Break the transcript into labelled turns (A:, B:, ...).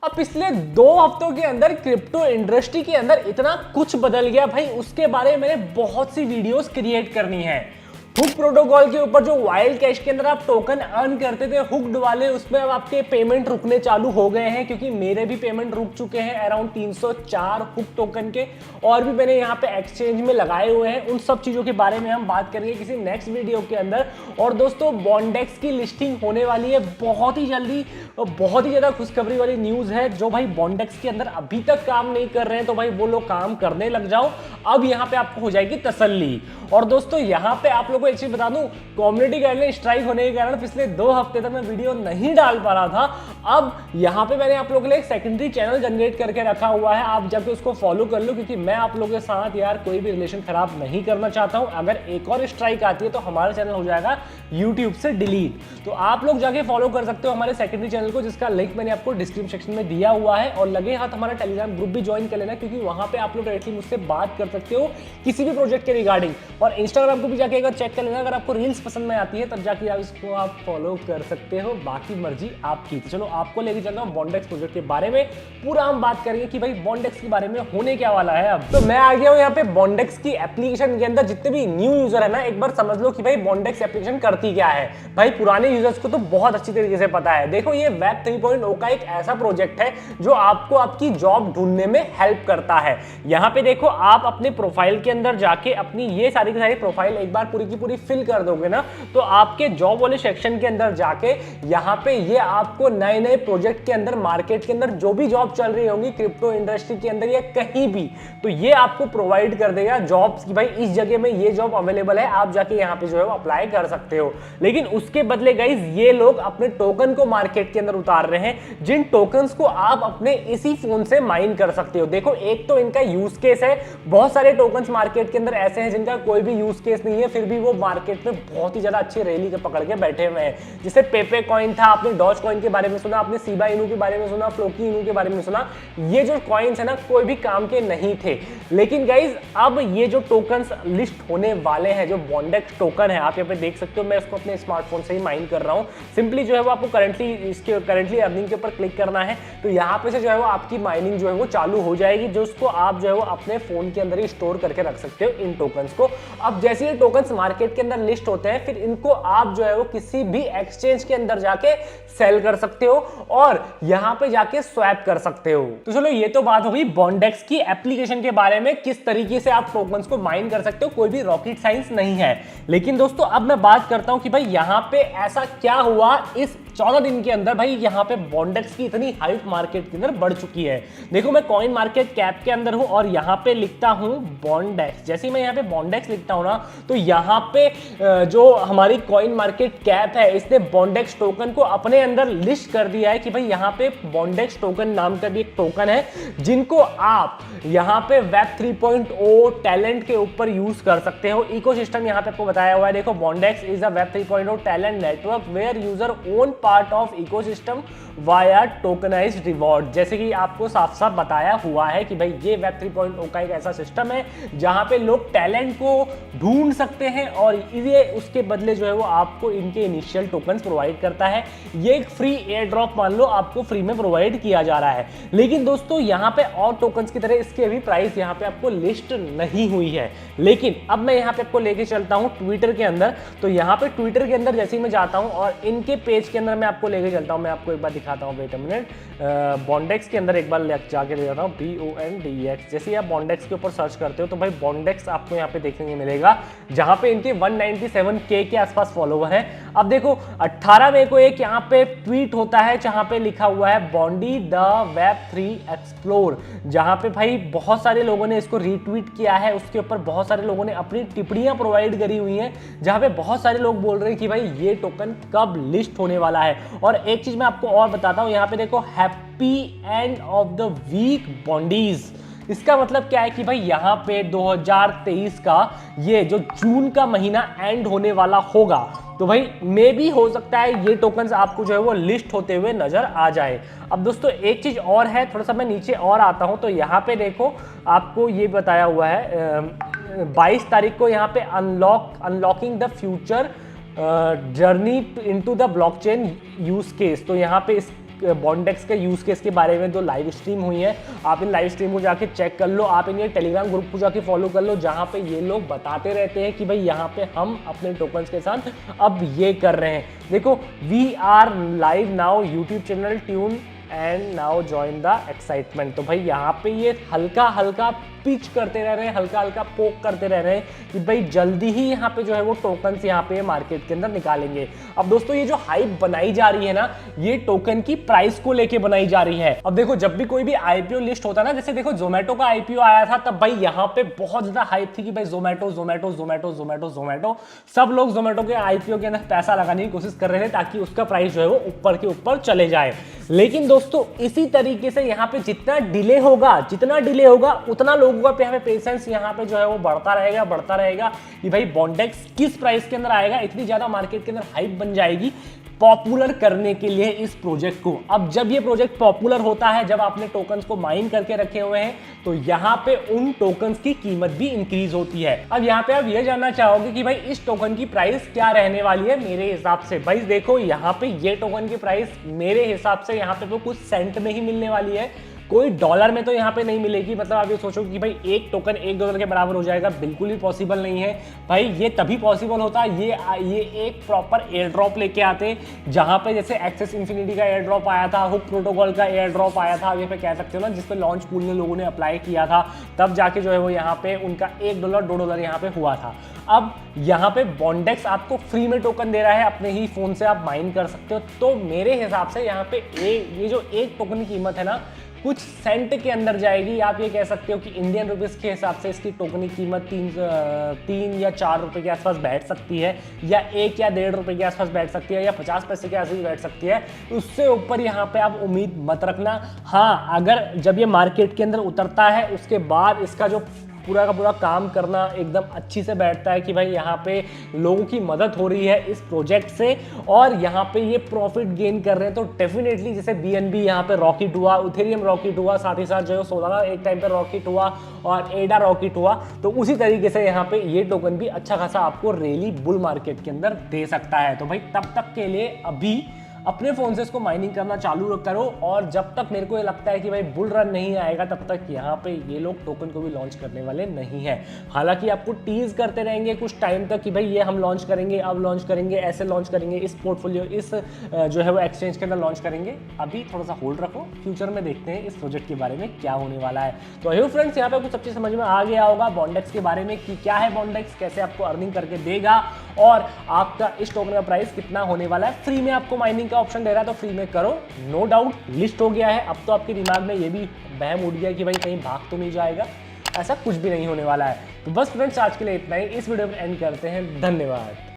A: अब पिछले 2 हफ्तों के अंदर क्रिप्टो इंडस्ट्री के अंदर इतना कुछ बदल गया भाई, उसके बारे में मैंने बहुत सी वीडियोस क्रिएट करनी है। हुक प्रोटोकॉल के ऊपर जो वाइल्ड कैश के अंदर आप टोकन अर्न करते थे हुक्ड वाले, उसमें अब आपके पेमेंट रुकने चालू हो गए हैं, क्योंकि मेरे भी पेमेंट रुक चुके हैं अराउंड 304 हुक टोकन के, और भी मैंने यहाँ पे एक्सचेंज में लगाए हुए हैं। उन सब चीजों के बारे में हम बात करेंगे किसी नेक्स्ट वीडियो के अंदर। और दोस्तों बॉन्डेक्स की लिस्टिंग होने वाली है बहुत ही जल्दी, बहुत ही ज्यादा खुशखबरी वाली न्यूज है। जो भाई बॉन्डेक्स के अंदर अभी तक काम नहीं कर रहे हैं तो भाई वो लोग काम करने लग जाओ, अब यहाँ पे आपको हो जाएगी तसल्ली। और दोस्तों यहाँ पे आप लोगों को एक चीज बता दूं, कम्युनिटी गाइडलाइन स्ट्राइक होने के कारण पिछले 2 हफ्ते तक मैं वीडियो नहीं डाल पा रहा था। अब यहाँ पे मैंने आप लोगों के लिए एक सेकेंडरी चैनल जनरेट करके रखा हुआ है, आप जाके उसको फॉलो कर लो, क्योंकि मैं आप लोगों के साथ यार कोई भी रिलेशन खराब नहीं करना चाहता हूं। अगर एक और स्ट्राइक आती है तो हमारा चैनल हो जाएगा यूट्यूब से डिलीट। तो आप लोग जाके फॉलो कर सकते हो हमारे सेकेंडरी चैनल को, जिसका लिंक मैंने आपको डिस्क्रिप्शन सेक्शन में दिया हुआ है। और लगे हाथ हमारा टेलीग्राम ग्रुप भी ज्वाइन कर लेना, क्योंकि वहां पे आप लोग डायरेक्टली मुझसे बात कर सकते हो किसी भी प्रोजेक्ट के रिगार्डिंग। और इंस्टाग्राम को भी जाके एक बार चेक कर लेना, अगर आपको रील्स पसंद में आती है तब जाके आप इसको आप फॉलो कर सकते हो, बाकी मर्जी आपकी। तो चलो आपको लेके चल रहा हूं बॉन्डेक्स प्रोजेक्ट के बारे में, पूरा हम बात करेंगे कि भाई बॉन्डेक्स के बारे में होने क्या वाला है। अब तो मैं आ गया हूं यहाँ पे बॉन्डेक्स की एप्लीकेशन के अंदर। जितने भी न्यू यूजर है ना, एक बार समझ लो कि भाई बॉन्डेक्स एप्लीकेशन करती क्या है। भाई पुराने यूजर्स को तो बहुत अच्छी तरीके से पता है। देखो ये वेब 3.0 का एक ऐसा प्रोजेक्ट है जो आपको आपकी जॉब ढूंढने में हेल्प करता है। यहाँ पे देखो आप अपने प्रोफाइल के अंदर जाके अपनी ये सारी की सारी प्रोफाइल एक बार पूरी की पूरी फिल कर दोगे ना, तो आपके जॉब वाले सेक्शन के अंदर जाके यहाँ पे ये आपको नए नए प्रोजेक्ट के अंदर, मार्केट के अंदर जो भी जॉब चल रही होंगी क्रिप्टो इंडस्ट्री के अंदर या कहीं भी, तो ये आपको प्रोवाइड कर देगा जॉब्स की भाई इस जगह में ये जॉब अवेलेबल है, आप जाके यहाँ पे जो है वो अप्लाई कर सकते हो। लेकिन उसके बदले गाइस ये लोग अपने टोकन को मार्केट के अंदर उतार रहे हैं, जिन टोकन्स को आप अपने इसी फोन से माइन कर सकते हो। देखो एक तो इनका यूज केस है, बहुत सारे टोकन्स मार्केट के अंदर ऐसे हैं जिनका कोई भी यूज केस नहीं है, फिर भी वो मार्केट में बहुत ही ज्यादा अच्छी रैली के पकड़ के बैठे हुए हैं। जैसे पेपे कॉइन था, आपने डॉज कॉइन के बारे में सुना, आपने सीबा इनू के बारे में सुना, फ्लोकी इनू के बारे में सुना। ये जो कॉइन्स है ना कोई भी काम के नहीं थे, लेकिन गाइज अब ये जो टोकन्स लिस्ट होने वाले हैं, जो बॉन्डेक्स टोकन है, आप यहाँ पे देख सकते हो, मैं इसको अपने स्मार्टफोन से ही माइन कर रहा हूँ। सिंपली जो है वो आपको करंटली अर्निंग के ऊपर क्लिक करना है, तो यहाँ पे से जो है वो आपकी माइनिंग जो है वो चालू हो जाएगी, जो उसको आप जो है वो अपने फोन के अंदर ही स्टोर करके रख सकते हो इन टोकन्स को। अब जैसे ये टोकन्स मार्केट के अंदर लिस्ट होते हैं, फिर इनको आप जो है वो किसी भी एक्सचेंज के अंदर जाके सेल कर सकते हो और यहां पे जाके स्वैप कर सकते हो। तो चलो ये तो बात हो गई बॉन्डेक्स की एप्लीकेशन के बारे में, किस तरीके से आप टोकन्स को माइन कर सकते हो, कोई भी रॉकेट साइंस नहीं है। लेकिन दोस्तों अब मैं बात करता हूं कि भाई यहां पे ऐसा क्या हुआ इस 14 दिन के अंदर, भाई यहाँ पे बॉन्डेक्स की इतनी हाइप मार्केट के अंदर बढ़ चुकी है। देखो मैं कॉइन मार्केट कैप के अंदर हूं और यहाँ पे लिखता हूं बॉन्डेक्स। जैसे ही मैं यहाँ पे बॉन्डेक्स लिखता हूं ना, तो यहाँ पे जो हमारी कॉइन मार्केट कैप है, इसने बॉन्डेक्स टोकन को अपने अंदर लिस्ट कर दिया है कि भाई यहाँ पे बॉन्डेक्स टोकन नाम का भी एक टोकन है, जिनको आप यहाँ पे वेब 3.0 टैलेंट के ऊपर यूज कर सकते हो। इकोसिस्टम यहाँ पे आपको बताया हुआ है, देखो Bondex is a web 3.0 talent network where user own part of ecosystem via tokenized reward. जैसे कि आपको साफ साफ बताया हुआ है कि भाई ये वेब 3.0 का एक ऐसा सिस्टम है जहां पे लोग टैलेंट को ढूंढ सकते हैं और ये उसके बदले जो है वो आपको इनके इनिशियल टोकन्स प्रोवाइड करता है। ये एक फ्री एयर ड्रॉप मान लो आपको फ्री में प्रोवाइड किया जा रहा है। लेकिन दोस्तों यहाँ पे और टोकन्स की तरह इसकी अभी प्राइस यहाँ पे आपको लिस्ट नहीं हुई है। लेकिन अब मैं यहाँ पे आपको लेके चलता हूँ ट्विटर के अंदर। तो यहाँ पे ट्विटर के अंदर जैसे ही मैं जाता हूँ और इनके पेज के अंदर मैं आपको लेके चलता हूँ, मैं आपको एक बार दिखाता हूँ, वेट अ मिनट। बॉन्डेक्स के अंदर एक बार जाके ले जाता हूँ, BONDEX। जैसे ही आप बॉन्डेक्स के ऊपर सर्च करते हो तो भाई बॉन्डेक्स आपको यहाँ पे देखने को मिलेगा, जहाँ पे इनके 197K के आसपास फॉलोवर हैं। अब देखो 18 मई को एक यहाँ पे ट्वीट होता है जहाँ पे लिखा हुआ है बॉन्डी द वेब 3 एक्सप्लोर, जहाँ पे भाई बहुत सारे लोगों ने इसको रीट्वीट किया है। उसके ऊपर बहुत सारे लोगों ने अपनी टिप्पणियां प्रोवाइड करी हुई हैं, जहाँ पे बहुत सारे लोग बोल रहे हैं कि भाई ये टोकन कब लिस्ट होने वाला है। और एक चीज मैं आपको और बताता हूँ, यहाँ पे देखो happy end of the week बॉन्डीज। इसका मतलब क्या है कि भाई यहाँ पे 2023 का ये जो जून का महीना एंड होने वाला होगा, तो भाई मे भी हो सकता है ये टोकन्स आपको जो है वो लिस्ट होते हुए नजर आ जाए। अब दोस्तों एक चीज और है, थोड़ा सा मैं नीचे और आता हूं, तो यहाँ पे देखो आपको ये बताया हुआ है 22 तारीख को यहाँ पे unlocking the future journey into the blockchain use case. तो यहाँ पे बॉन्डेक्स के यूज केस के बारे में जो लाइव स्ट्रीम हुई है, आप इन लाइव स्ट्रीम को जाके चेक कर लो, आप इनके टेलीग्राम ग्रुप को जाके फॉलो कर लो, जहां पे ये लोग बताते रहते हैं कि भाई यहाँ पे हम अपने टोकन्स के साथ अब ये कर रहे हैं। देखो, we are live now YouTube channel tune and now join the excitement. तो भाई यहाँ पे ये हल्का हल्का पिच करते रह रहे हैं, हल्का हल्का पोक करते रह रहे हैं कि भाई जल्दी ही यहाँ पे जो है वो टोकन्स यहाँ पे मार्केट के अंदर निकालेंगे। अब दोस्तों, ये जो हाइप बनाई जा रही है ना, ये टोकन की प्राइस को लेके बनाई जा रही है। अब देखो, जब भी कोई भी आईपीओ लिस्ट होता है ना, जैसे देखो जोमेटो का आईपीओ आया था, तब भाई यहाँ पे बहुत ज्यादा हाइप थी कि भाई जोमेटो जोमेटो जोमेटो जोमेटो जोमेटो, सब लोग जोमेटो के आईपीओ के अंदर पैसा लगाने की कोशिश कर रहे थे ताकि उसका प्राइस जो है वो ऊपर के ऊपर चले जाए। लेकिन दोस्तों, इसी तरीके से यहाँ पे जितना डिले होगा उतना लोगों का यहाँ पे पेशेंस यहाँ पे जो है वो बढ़ता रहेगा कि भाई बॉन्डेक्स किस प्राइस के अंदर आएगा। इतनी ज्यादा मार्केट के अंदर हाइप बन जाएगी पॉपुलर करने के लिए इस प्रोजेक्ट को। अब जब ये प्रोजेक्ट पॉपुलर होता है, जब आपने टोकन्स को माइन करके रखे हुए हैं, तो यहाँ पे उन टोकन्स की कीमत भी इंक्रीज होती है। अब यहाँ पे आप ये जानना चाहोगे कि भाई इस टोकन की प्राइस क्या रहने वाली है मेरे हिसाब से। भाई देखो, यहाँ पे ये टोकन की प्राइस मेरे हिसाब से यहाँ पे तो कुछ सेंट में ही मिलने वाली है, कोई डॉलर में तो यहाँ पे नहीं मिलेगी। मतलब आप ये सोचो कि भाई एक टोकन $1 के बराबर हो जाएगा, बिल्कुल ही पॉसिबल नहीं है भाई। ये तभी पॉसिबल होता है ये एक प्रॉपर एयर ड्रॉप लेके आते, जहां पे जैसे एक्सेस इन्फिनिटी का एयर ड्रॉप आया था, हुक प्रोटोकॉल का एयर ड्रॉप आया था, ये पे कह सकते हो ना, जिसपे लॉन्च पूल में लोगों ने अप्लाई किया था, तब जाके जो है वो यहाँ पे उनका $1 $2 यहाँ पे हुआ था। अब यहाँ पे बॉन्डेक्स आपको फ्री में टोकन दे रहा है, अपने ही फोन से आप माइन कर सकते हो। तो मेरे हिसाब से यहाँ पे ये जो एक टोकन की कीमत है ना, कुछ सेंट के अंदर जाएगी। आप ये कह सकते हो कि इंडियन रुपीस के हिसाब से इसकी टोकन की कीमत 3 या 4 रुपए के आसपास बैठ सकती है, या 1 या 1.5 रुपए के आसपास बैठ सकती है, या 50 पैसे के आसपास बैठ सकती है। उससे ऊपर यहाँ पे आप उम्मीद मत रखना। हाँ, अगर जब ये मार्केट के अंदर उतरता है, उसके बाद इसका जो पूरा का पूरा काम करना एकदम अच्छी से बैठता है कि भाई यहाँ पे लोगों की मदद हो रही है इस प्रोजेक्ट से, और यहाँ पे ये प्रॉफिट गेन कर रहे हैं, तो डेफिनेटली जैसे BNB यहाँ पे रॉकेट हुआ, इथेरियम रॉकेट हुआ, साथ ही साथ जो है सोलाना एक टाइम पे रॉकेट हुआ और एडा रॉकेट हुआ, तो उसी तरीके से यहाँ पे ये टोकन भी अच्छा खासा आपको रैली बुल मार्केट के अंदर दे सकता है। तो भाई तब तक के लिए अभी अपने फोन से इसको माइनिंग करना चालू करो, और जब तक मेरे को ये लगता है कि भाई बुल रन नहीं आएगा, तब तक यहाँ पे ये लोग टोकन को भी लॉन्च करने वाले नहीं है। हालांकि आपको टीज करते रहेंगे कुछ टाइम तक कि भाई ये हम लॉन्च करेंगे, अब लॉन्च करेंगे, ऐसे लॉन्च करेंगे, इस पोर्टफोलियो इस जो है वो एक्सचेंज के अंदर लॉन्च करेंगे। अभी थोड़ा सा होल्ड रखो, फ्यूचर में देखते हैं इस प्रोजेक्ट के बारे में क्या होने वाला है। तो आई होप फ्रेंड्स यहाँ पे कुछ सब चीज समझ में आ गया होगा बॉन्डेक्स के बारे में कि क्या है बॉन्डेक्स, कैसे आपको अर्निंग करके देगा, और आपका इस टोकन का प्राइस कितना होने वाला है। फ्री में आपको माइनिंग का ऑप्शन दे रहा है, तो फ्री में करो, नो डाउट लिस्ट हो गया है। अब तो आपके दिमाग में ये भी बहम उठ गया कि भाई कहीं भाग तो नहीं जाएगा, ऐसा कुछ भी नहीं होने वाला है। तो बस फ्रेंड्स, आज के लिए इतना ही, इस वीडियो में एंड करते हैं। धन्यवाद।